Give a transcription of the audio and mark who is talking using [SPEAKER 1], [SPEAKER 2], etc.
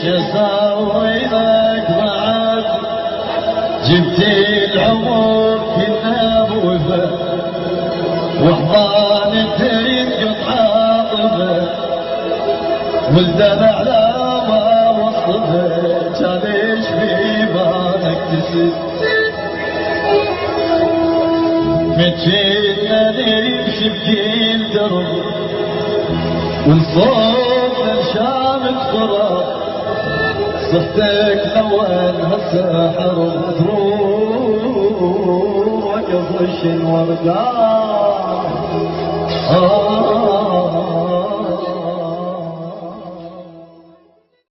[SPEAKER 1] اسوي لك بعد جبت العمر كنا بوفا وحضان تنقط عاطفه والدمع لا ما وصفه كان ايش في بالك تسد مشينا نمشي بكل درب ونصوب الشام تفرق صحتك اول هسه حرب تروح وقف وش الوردان